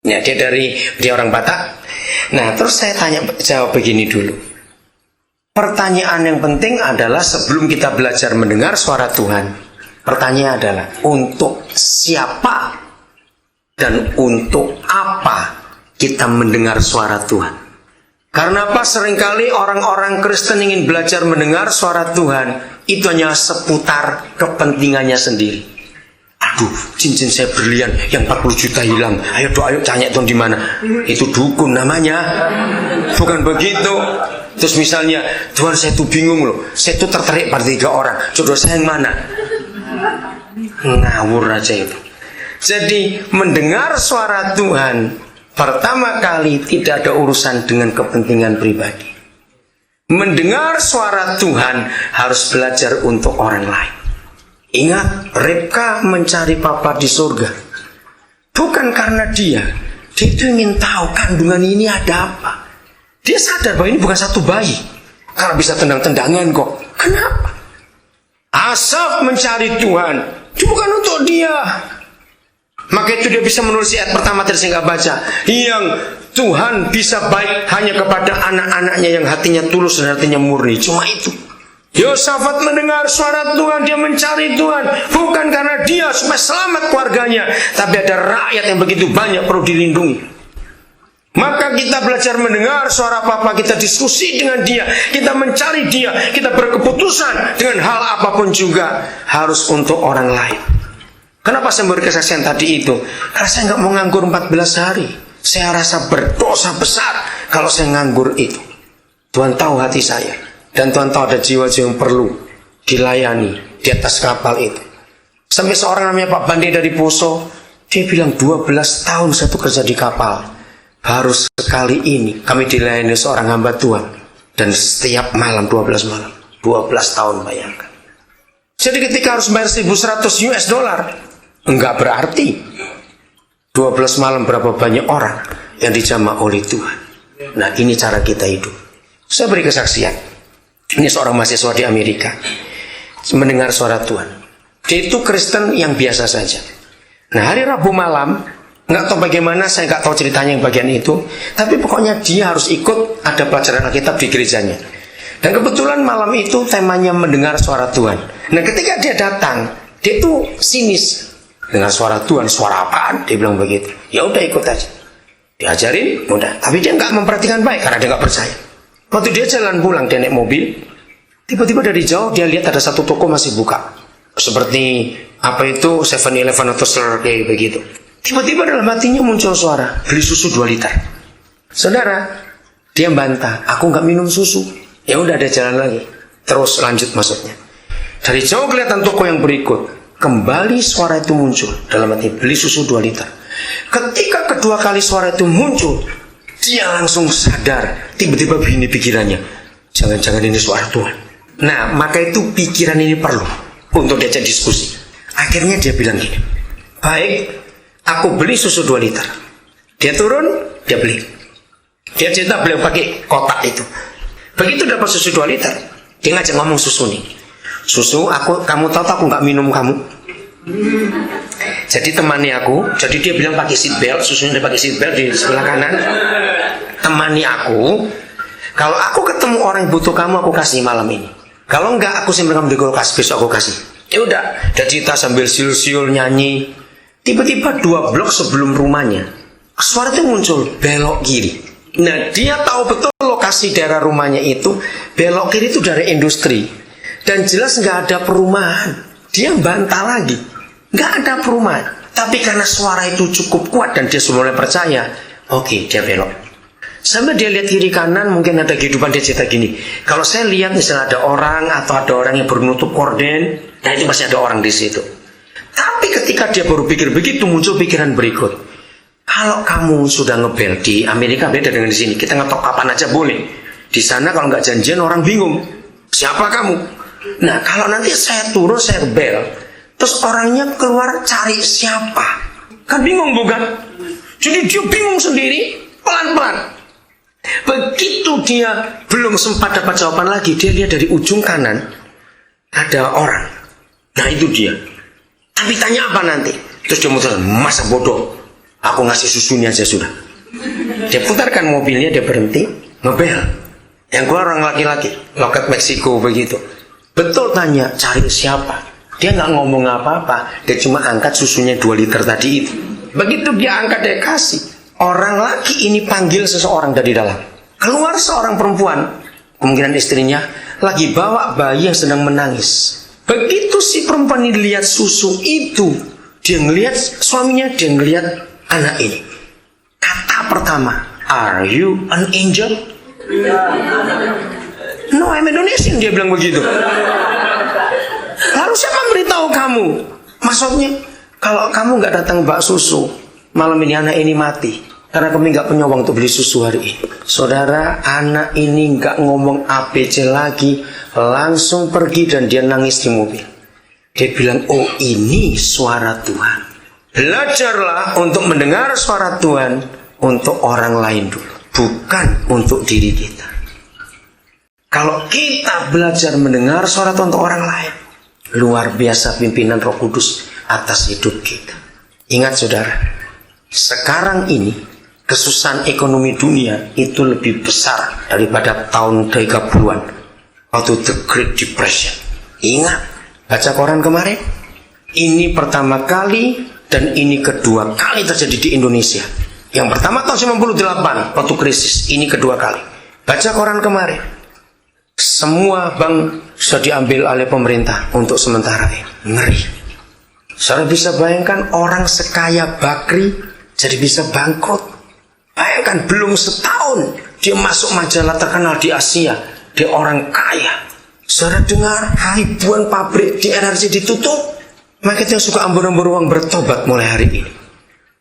Ya, dia orang Batak. Nah, terus saya jawab begini dulu. Pertanyaan yang penting adalah sebelum kita belajar mendengar suara Tuhan, pertanyaan adalah untuk siapa dan untuk apa kita mendengar suara Tuhan. Karena apa? Seringkali orang-orang Kristen ingin belajar mendengar suara Tuhan, itu hanya seputar kepentingannya sendiri. Aduh, cincin saya berlian yang 40 juta hilang. Ayo tanya Tuhan di mana? Itu dukun namanya. Bukan begitu. Terus misalnya, Tuhan saya tuh bingung loh. Saya tuh tertarik pada 3 orang. Jodoh saya yang mana? Ngawur aja itu. Jadi mendengar suara Tuhan pertama kali tidak ada urusan dengan kepentingan pribadi. Mendengar suara Tuhan harus belajar untuk orang lain. Ingat, Ribka mencari papa di surga. Bukan karena dia itu ingin tahu kandungan ini ada apa. Dia sadar bahwa ini bukan satu bayi. Karena bisa tendang-tendangan kok. Kenapa? Asaf mencari Tuhan. Itu bukan untuk dia. Maka itu dia bisa menulis ayat pertama tadi saya nggak baca. Yang Tuhan bisa baik hanya kepada anak-anaknya yang hatinya tulus dan hatinya murni. Cuma itu. Yosafat mendengar suara Tuhan, dia mencari Tuhan. Bukan karena dia supaya selamat keluarganya, tapi ada rakyat yang begitu banyak perlu dilindungi. Maka kita belajar mendengar suara Papa, kita diskusi dengan dia, kita mencari dia, kita berkeputusan dengan hal apapun juga harus untuk orang lain. Kenapa saya memberi kesaksian tadi itu? Karena saya nggak mau nganggur 14 hari. Saya rasa berdosa besar kalau saya nganggur itu. Tuhan tahu hati saya. Dan Tuhan tahu ada jiwa-jiwa yang perlu dilayani di atas kapal itu. Sampai seorang namanya Pak Bandi dari Poso, dia bilang 12 tahun saya tuh kerja di kapal. Baru sekali ini kami dilayani seorang hamba Tuhan. Dan setiap malam 12 malam. 12 tahun bayangkan. Jadi ketika harus bayar 1.100 US dollar, enggak berarti 12 malam berapa banyak orang yang dijamah oleh Tuhan. Nah, ini cara kita hidup. Saya beri kesaksian. Ini seorang mahasiswa di Amerika mendengar suara Tuhan. Dia itu Kristen yang biasa saja. Nah, hari Rabu malam, nggak tahu bagaimana, saya nggak tahu ceritanya yang bagian itu, tapi pokoknya dia harus ikut ada pelajaran Alkitab di gerejanya. Dan kebetulan malam itu temanya mendengar suara Tuhan. Nah, ketika dia datang, dia itu sinis. Dengar suara Tuhan, suara apaan? Dia bilang begitu. Ya udah ikut aja. Diajarin, udah. Tapi dia nggak memperhatikan baik karena dia nggak percaya. Waktu dia jalan pulang, dia naik mobil, tiba-tiba dari jauh dia lihat ada satu toko masih buka. Seperti apa itu 7-Eleven atau Slurpee kayak begitu. Tiba-tiba dalam hatinya muncul suara, beli susu 2 liter. Saudara, dia bantah, aku nggak minum susu. Ya udah, ada jalan lagi. Terus lanjut masuknya. Dari jauh kelihatan toko yang berikut. Kembali suara itu muncul dalam hati, beli susu 2 liter. Ketika kedua kali suara itu muncul, dia langsung sadar. Tiba-tiba begini pikirannya, jangan-jangan ini suara Tuhan. Nah, maka itu pikiran ini perlu untuk diajak diskusi. Akhirnya dia bilang gini, baik, aku beli susu 2 liter. Dia turun, dia beli. Dia cerita beliau pakai kotak itu. Begitu dapat susu 2 liter, dia ngajak ngomong susu nih. Susu, kamu tahu aku nggak minum kamu. Jadi temani aku, jadi dia bilang pakai seatbelt, susunya dia pakai seatbelt di sebelah kanan. Temani aku, kalau aku ketemu orang yang butuh kamu, aku kasih malam ini. Kalau enggak, aku simpan kamu di kulkas, besok aku kasih. Ya udah, dia cerita sambil siul-siul nyanyi. Tiba-tiba 2 blok sebelum rumahnya, suara itu muncul, belok kiri. Nah, dia tahu betul lokasi daerah rumahnya itu, belok kiri itu dari industri. Dan jelas nggak ada perumahan. Dia bantah lagi, nggak ada perumahan. Tapi karena suara itu cukup kuat dan dia sudah mulai percaya, oke, dia belok. Sampai dia lihat kiri kanan, mungkin ada kehidupan. Dia cerita gini, kalau saya lihat misalnya ada orang atau ada orang yang bernutup korden, nah itu masih ada orang di situ. Tapi ketika dia baru pikir begitu, muncul pikiran berikut. Kalau kamu sudah ngebel di Amerika beda dengan di sini. Kita ngetok kapan aja boleh. Di sana kalau nggak janjian orang bingung. Siapa kamu? Nah, kalau nanti saya turun, saya bel, terus orangnya keluar cari siapa, kan bingung bukan? Jadi dia bingung sendiri, pelan-pelan. Begitu dia belum sempat dapat jawaban lagi, dia lihat dari ujung kanan ada orang. Nah itu dia. Tapi tanya apa nanti? Terus dia muncul, masa bodoh. Aku ngasih susunya aja sudah. Dia putarkan mobilnya, dia berhenti, ngebel. Yang keluar orang laki-laki, loket Meksiko begitu. Betul tanya, cari siapa? Dia nggak ngomong apa-apa, dia cuma angkat susunya 2 liter tadi itu. Begitu dia angkat, dia kasih. Orang laki ini panggil seseorang dari dalam. Keluar seorang perempuan, kemungkinan istrinya, lagi bawa bayi yang sedang menangis. Begitu si perempuan ini lihat susu itu, dia ngelihat suaminya, dia ngelihat anak ini. Kata pertama, "Are you an angel?" "No, I'm Indonesian," dia bilang begitu. "Lalu siapa memberitahu kamu?" "Maksudnya, kalau kamu nggak datang bak susu, malam ini anak ini mati. Karena kami nggak punya uang untuk beli susu hari ini." Saudara, anak ini nggak ngomong ABC lagi, langsung pergi dan dia nangis di mobil. Dia bilang, "Oh, ini suara Tuhan." Belajarlah untuk mendengar suara Tuhan untuk orang lain dulu, bukan untuk diri kita. Kalau kita belajar mendengar suara Tuhan untuk orang lain, luar biasa pimpinan Roh Kudus atas hidup kita. Ingat saudara, sekarang ini kesusahan ekonomi dunia itu lebih besar daripada tahun 30-an waktu The Great Depression. Ingat, baca koran kemarin, ini pertama kali dan ini kedua kali terjadi di Indonesia. Yang pertama tahun 98 waktu krisis, ini kedua kali. Baca koran kemarin, semua bank sudah diambil oleh pemerintah untuk sementara ini. Ngeri. Saudara bisa bayangkan orang sekaya Bakri jadi bisa bangkrut. Bayangkan belum setahun dia masuk majalah terkenal di Asia. Dia orang kaya. Saudara dengar ribuan pabrik di NRC ditutup. Mereka yang suka ambur-ambur uang bertobat mulai hari ini.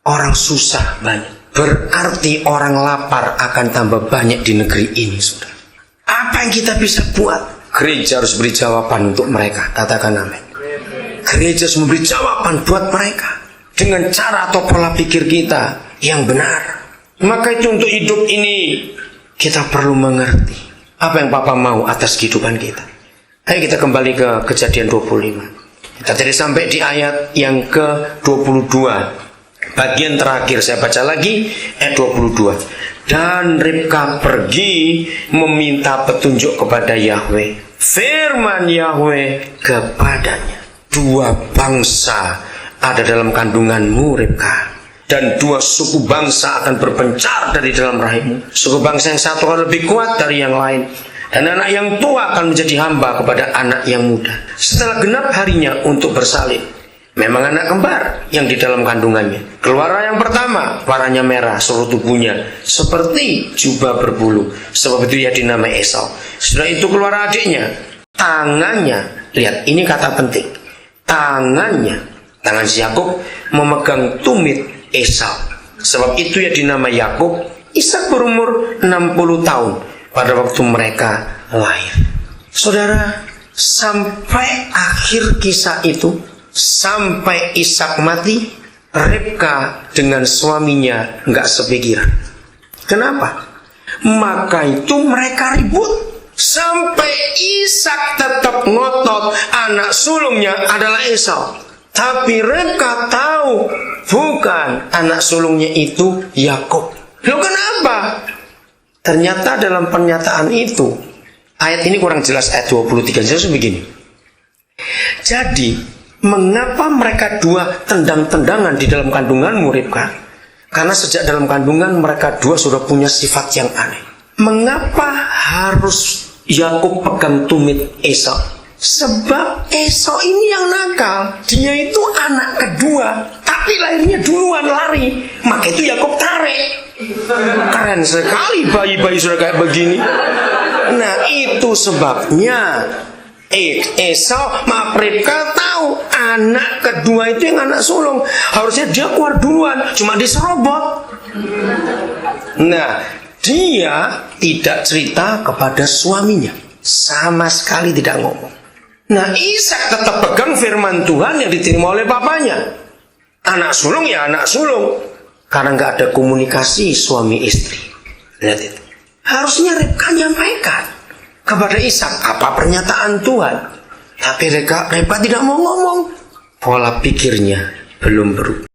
Orang susah banyak. Berarti orang lapar akan tambah banyak di negeri ini, saudara. Apa yang kita bisa buat? Gereja harus beri jawaban untuk mereka. Katakan amin. Gereja harus memberi jawaban buat mereka dengan cara atau pola pikir kita yang benar. Maka itu untuk hidup ini kita perlu mengerti apa yang Papa mau atas kehidupan kita. Ayo kita kembali ke Kejadian 25. Kita tadi sampai di ayat yang ke-22. Bagian terakhir saya baca lagi ayat 22. Dan Ribka pergi meminta petunjuk kepada Yahweh. Firman Yahweh kepadanya, 2 bangsa ada dalam kandunganmu, Ribka, dan 2 suku bangsa akan berpencar dari dalam rahimmu. Suku bangsa yang satu akan lebih kuat dari yang lain, dan anak yang tua akan menjadi hamba kepada anak yang muda. Setelah genap harinya untuk bersalin, memang anak kembar yang di dalam kandungannya. Keluar yang pertama, warnanya merah seluruh tubuhnya, seperti jubah berbulu, sebab itu ia dinamai Esau. Setelah itu keluar adiknya, tangannya, lihat ini kata penting, tangan si Yakub memegang tumit Esau, sebab itu ia dinamai Yakub. Ishak berumur 60 tahun pada waktu mereka lahir. Saudara, sampai akhir kisah itu, sampai Ishak mati, Ribka dengan suaminya nggak sepikiran. Kenapa? Maka itu mereka ribut sampai Ishak tetap ngotot anak sulungnya adalah Esau. Tapi Ribka tahu bukan anak sulungnya itu Yakub. Loh kenapa? Ternyata dalam pernyataan itu, ayat ini kurang jelas, ayat 23 jelas begini. Jadi, mengapa mereka 2 tendang-tendangan di dalam kandunganmu, Ribka? Karena sejak dalam kandungan mereka 2 sudah punya sifat yang aneh. Mengapa harus Yakub pegang tumit Esau? Sebab Esau ini yang nakal. Dia itu anak kedua, tapi lahirnya duluan lari. Maka itu Yakub tarik. Keren sekali bayi-bayi sudah kayak begini. Nah itu sebabnya Esau, Ribka tahu anak kedua itu yang anak sulung. Harusnya dia keluar duluan, cuma diserobot. Nah dia tidak cerita kepada suaminya, sama sekali tidak ngomong. Nah Ishak tetap pegang firman Tuhan yang diterima oleh bapaknya. Anak sulung ya anak sulung, karena nggak ada komunikasi suami istri. Lihat itu. Harusnya Ribka nyampaikan kepada Ishak apa pernyataan Tuhan. Tapi Ribka tidak mau ngomong. Pola pikirnya belum berubah.